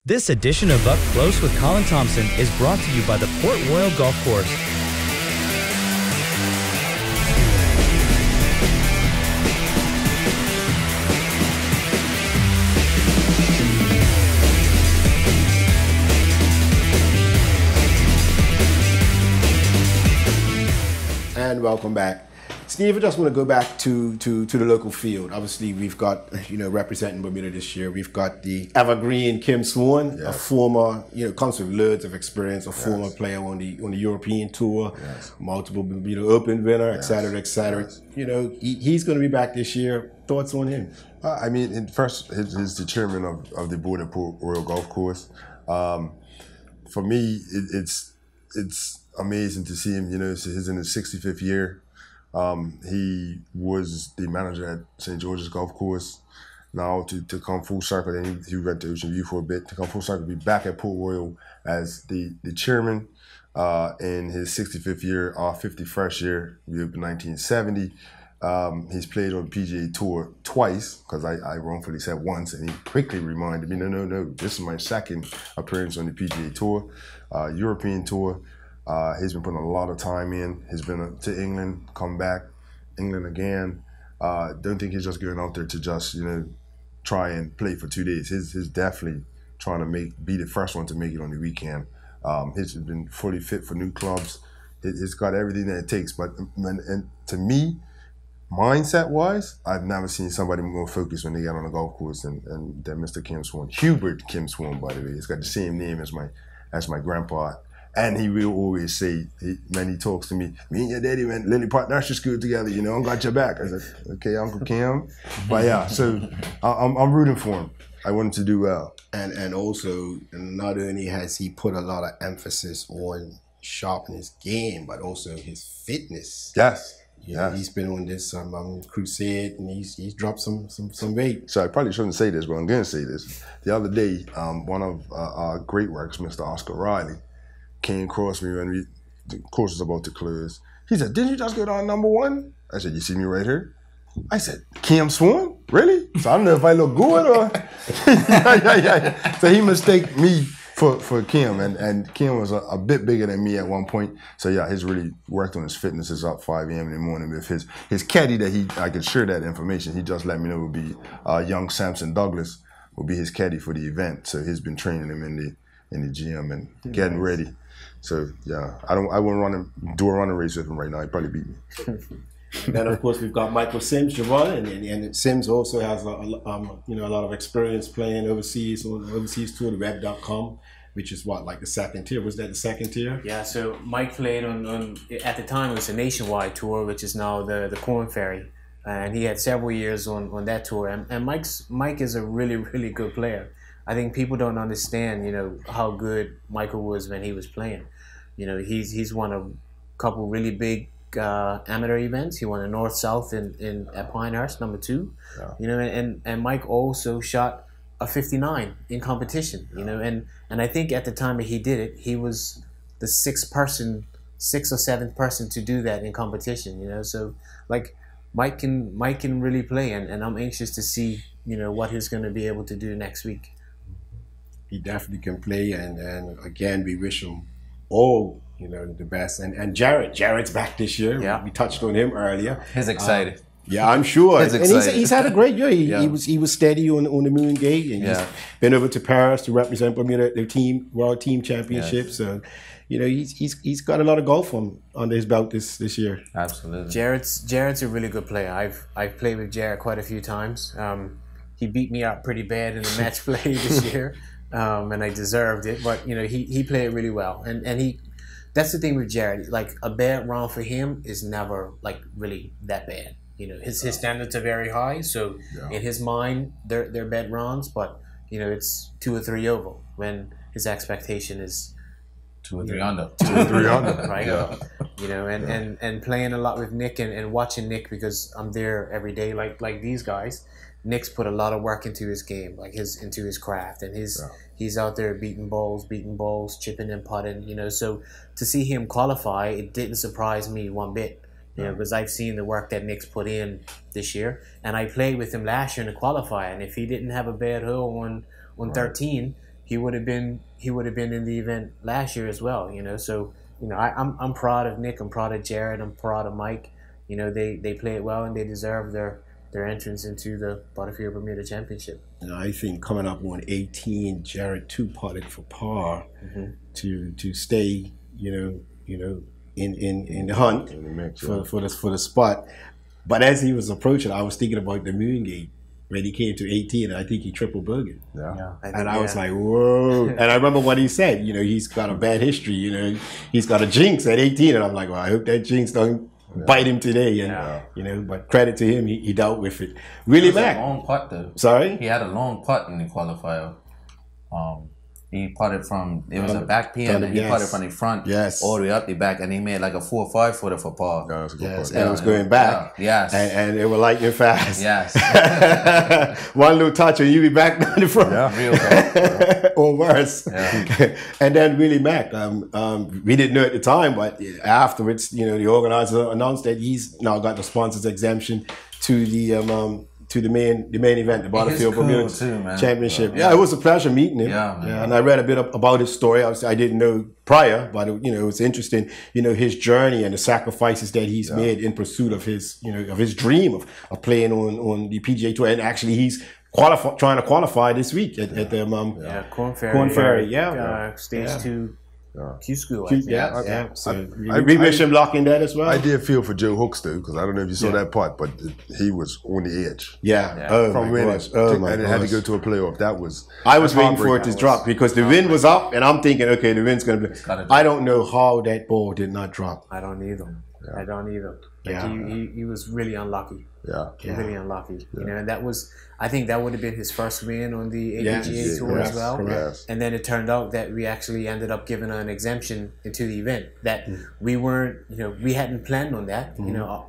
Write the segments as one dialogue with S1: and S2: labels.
S1: This edition of Up Close with Colin Thompson is brought to you by the Port Royal Golf Course.
S2: And welcome back. Steve, I just want to go back to the local field. Obviously, we've got, representing Bermuda this year, we've got the evergreen Kim Swan, a former, comes with loads of experience, a former player on the European tour, multiple Bermuda Open winner, et cetera, et cetera. He's going to be back this year. Thoughts on him?
S3: First, he's the chairman of the board of Port Royal Golf Course. For me, it's amazing to see him. He's in his 65th year. He was the manager at St. George's Golf Course. Now to come full circle, then he went to Ocean View for a bit. To come full circle, be back at Port Royal as the chairman in his 65th year, our 51st year. We opened 1970. He's played on the PGA Tour twice, because I wrongfully said once, and he quickly reminded me, no, this is my second appearance on the PGA Tour, European Tour. He's been putting a lot of time in. He's been to England, come back, England again. Don't think he's just going out there to just, try and play for 2 days. He's definitely trying to be the first one to make it on the weekend. He's been fully fit for new clubs. He's got everything that it takes. But and to me, mindset-wise, I've never seen somebody more focused when they get on a golf course than Mr. Kim Swan. Hubert Kim Swan, by the way. He's got the same name as my grandpa. And he will always say, when he talks to me and your daddy went Lily Park Nursery School together, I got your back. I said, okay, Uncle Kim. But yeah, so I'm rooting for him. I want him to do well.
S2: And also, not only has he put a lot of emphasis on sharpening his game, but also his fitness.
S3: Yes.
S2: He's been on this crusade, and he's dropped some weight.
S3: So I probably shouldn't say this, but I'm going to say this. The other day, one of our great works, Mr. Oscar Riley, came across me when the course was about to close. He said, didn't you just get on #1? I said, you see me right here? I said, Kim Swan? Really? So I don't know if I look good or... So he mistaked me for Kim, and Kim was a bit bigger than me at one point. So yeah, he's really worked on his fitness. Is up 5 a.m. in the morning with his caddy I could share that information. He just let me know would be young Samson Douglas will be his caddy for the event. So he's been training him in the gym and getting ready. So yeah, I wouldn't do a running race with him right now. He'd probably beat me.
S2: Then of course we've got Michael Sims, Javon, and Sims also has a lot of experience playing overseas on the overseas tour, the Web.com, which is like the second tier. Was that the second tier?
S4: Yeah. So Mike played on at the time it was a nationwide tour, which is now the Corn Ferry, and he had several years on that tour. And Mike is a really, really good player. I think people don't understand, how good Michael was when he was playing. He's won a couple really big amateur events. He won a North-South at Pinehurst, #2. Yeah. And Mike also shot a 59 in competition. And I think at the time that he did it, he was the sixth or seventh person to do that in competition. So like Mike can really play, and I'm anxious to see what he's going to be able to do next week.
S2: He definitely can play, and again, we wish him all, the best. And Jared's back this year.
S4: Yeah.
S2: We touched on him earlier.
S5: He's excited.
S2: Yeah, I'm sure.
S5: He's
S2: and
S5: excited.
S2: he's had a great year. He was steady on the Moon Gate, and he's been over to Paris to represent Bermuda at the World Team Championship. Yes. So, he's got a lot of golf under his belt this year.
S5: Absolutely.
S4: Jared's a really good player. I've played with Jared quite a few times. He beat me out pretty bad in the match play this year. And I deserved it, but he played really well, and that's the thing with Jared. Like, a bad round for him is never like really that bad. His standards are very high, so in his mind they're bad rounds, but it's 2 or 3 over when his expectation is
S5: 2 or 3 under.
S3: 2 or 3 under,
S4: right?
S3: Yeah.
S4: And playing a lot with Nick and watching Nick, because I'm there every day, like these guys. Nick's put a lot of work into his game, into his craft, and he's out there beating balls, chipping and putting. So to see him qualify, it didn't surprise me one bit, because I've seen the work that Nick's put in this year, and I played with him last year in the qualifier, and if he didn't have a bad hole on 13, he would have been in the event last year as well. You know, so you know, I'm proud of Nick. I'm proud of Jared. I'm proud of Mike. You know, they played well and they deserve their entrance into the Butterfield Bermuda Championship.
S2: And I think coming up on 18, Jared two-putted for par to stay, in the hunt for the spot. But as he was approaching, I was thinking about the Moongate when he came to 18. And I think he triple bogeyed. I was like, whoa! And I remember what he said. You know, he's got a bad history. You know, he's got a jinx at 18, and I'm like, well, I hope that jinx don't bite him today, and but credit to him, he dealt with it. Really, Mac.
S5: A long putt though.
S2: Sorry,
S5: he had a long putt in the qualifier. He putted from it was a back pin, and he putted from the front all the way up the back, and he made like a 4 or 5 footer for par.
S2: And it was going back. And they were lightning fast. One little touch, and you be back down the front. Real or worse. And then Willie Mack, we didn't know at the time, but afterwards, the organizer announced that he's now got the sponsors exemption to the main event, the Butterfield Bermuda Championship. It was a pleasure meeting him. And I read a bit about his story. I didn't know prior, but it was interesting. His journey and the sacrifices that he's made in pursuit of his dream of playing on the PGA Tour. And actually, he's trying to qualify this week at the
S4: Corn
S2: Ferry.
S4: Stage 2. Q School.
S2: So we wish him luck in that as well.
S3: I did feel for Joe Hooks though, because I don't know if you saw that part, but he was on the edge.
S2: From winning.
S3: And it had to go to a playoff.
S2: I was waiting for it to drop because the wind was up, and I'm thinking, okay, the wind's going to be. I don't know how that ball did not drop.
S4: I don't either. He was really unlucky. Really unlucky. And I think that would have been his first win on the APGA Tour as well. And then it turned out that we actually ended up giving an exemption into the event that we weren't, we hadn't planned on that.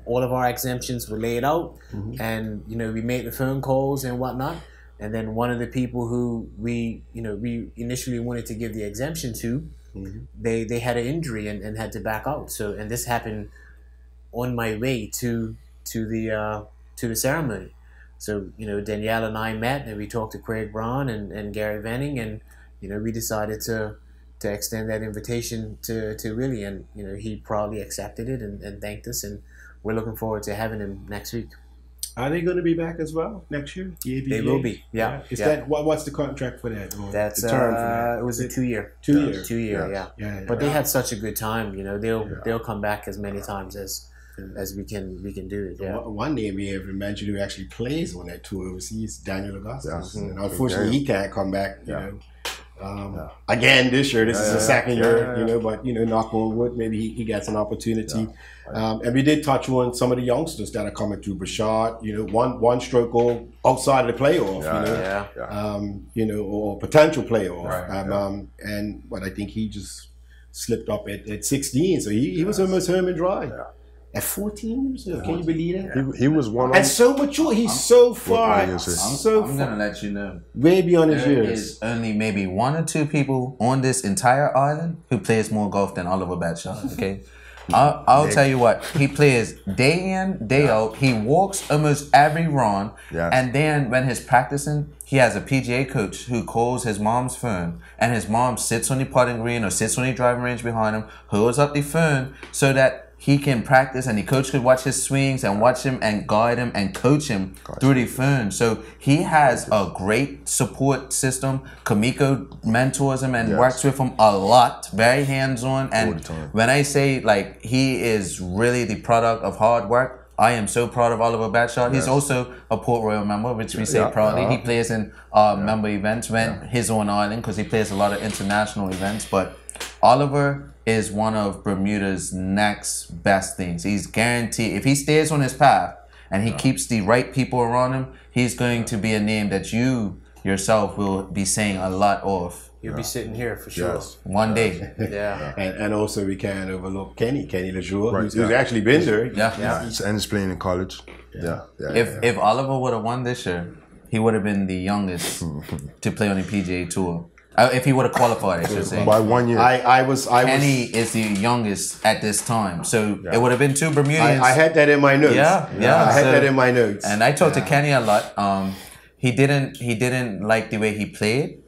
S4: All of our exemptions were laid out, and we made the phone calls and whatnot. And then one of the people who we initially wanted to give the exemption to, they had an injury and had to back out. And this happened on my way to the ceremony. So, Danielle and I met, and we talked to Craig Braun and Gary Venning, and, we decided to extend that invitation to Willie, and, he proudly accepted it and thanked us, and we're looking forward to having him next week.
S2: Are they going to be back as well next year?
S4: They will be,
S2: Is that what's the contract for that?
S4: That's
S2: the term for that?
S4: It was a 2-year.
S2: 2
S4: year, But they had such a good time, they'll come back as many times as we can do it.
S2: One name we haven't mentioned who actually plays on that tour overseas, Daniel Augustus. And unfortunately, he can't come back. Again this year. This is the second year. But knock on wood, maybe he gets an opportunity. And we did touch on some of the youngsters that are coming through. Bashard, one stroke or outside of the playoff. Or potential playoff. But I think he just slipped up at 16, so he was almost home and dry. At 14 years old, can you believe that?
S3: He was one
S2: and so mature. He's so far.
S5: I'm gonna let you know.
S2: Way beyond his years.
S5: There is only maybe 1 or 2 people on this entire island who plays more golf than Oliver Batshot. Okay, I'll tell you what. He plays day in, day out. He walks almost every run, and then when he's practicing, he has a PGA coach who calls his mom's phone, and his mom sits on the putting green or sits on the driving range behind him, holds up the phone so that he can practice, and the coach could watch his swings and watch him and guide him and coach him through the phone. So he has a great support system. Kamiko mentors him and works with him a lot, very hands-on. And when I say like he is really the product of hard work, I am so proud of Oliver Batshot. He's also a Port Royal member, which we say proudly. He plays in member events when his own island, because he plays a lot of international events. But Oliver is one of Bermuda's next best things. He's guaranteed, if he stays on his path and he keeps the right people around him, he's going to be a name that you yourself will be saying a lot of.
S4: You'll be sitting here for sure.
S5: One day.
S2: And also we can't overlook Kenny LeJour, who's actually been there.
S3: And he's playing in college.
S5: If Oliver would have won this year, he would have been the youngest to play on the PGA Tour. If he would have qualified, I should say.
S3: By 1 year.
S5: Kenny is the youngest at this time. So it would have been 2 Bermudians.
S2: I had that in my notes. I had that in my notes.
S5: And I talked to Kenny a lot. He didn't like the way he played,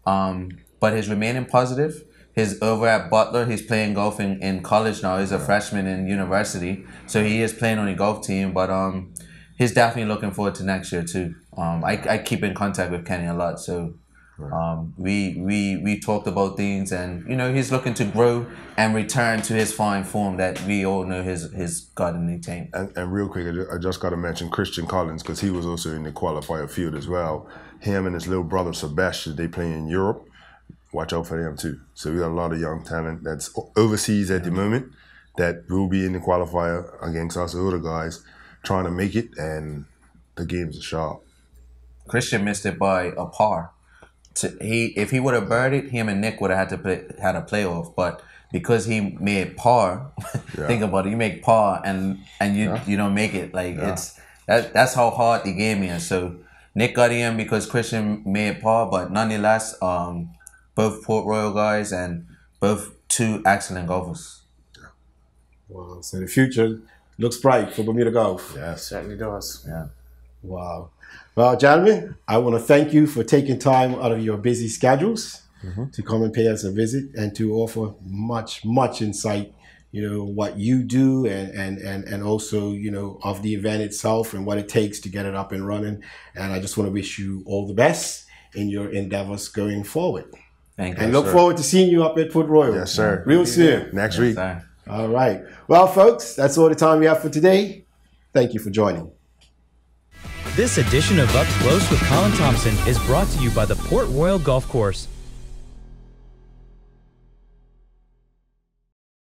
S5: but he's remaining positive. He's over at Butler. He's playing golf in college now. He's a freshman in university, so he is playing on the golf team. But he's definitely looking forward to next year too. I keep in contact with Kenny a lot, so we talked about things, and he's looking to grow and return to his fine form that we all know his gotten attained.
S3: And real quick, I just got to mention Christian Collins, because he was also in the qualifier field as well. Him and his little brother Sebastian, they play in Europe. Watch out for them too. So we got a lot of young talent that's overseas at the moment that will be in the qualifier against us older guys trying to make it, and the games are sharp.
S5: Christian missed it by a par. If he would have birdied, him and Nick would have had a playoff. But because he made par, think about it. You make par and you don't make it. That's how hard the game is. So Nick got in because Christian made par, but nonetheless, both Port Royal guys and both two excellent golfers.
S2: Wow. So the future looks bright for Bermuda Golf.
S4: Yeah, it certainly does.
S5: Yeah.
S2: Wow. Well, gentlemen, I want to thank you for taking time out of your busy schedules to come and pay us a visit and to offer much insight, what you do and also, of the event itself and what it takes to get it up and running. And I just want to wish you all the best in your endeavors going forward.
S5: Thank you.
S2: And look forward to seeing you up at Port Royal.
S3: Yes, sir.
S2: Real soon.
S3: Next week.
S5: Sir.
S2: All right. Well, folks, that's all the time we have for today. Thank you for joining.
S1: This edition of Up Close with Colin Thompson is brought to you by the Port Royal Golf Course.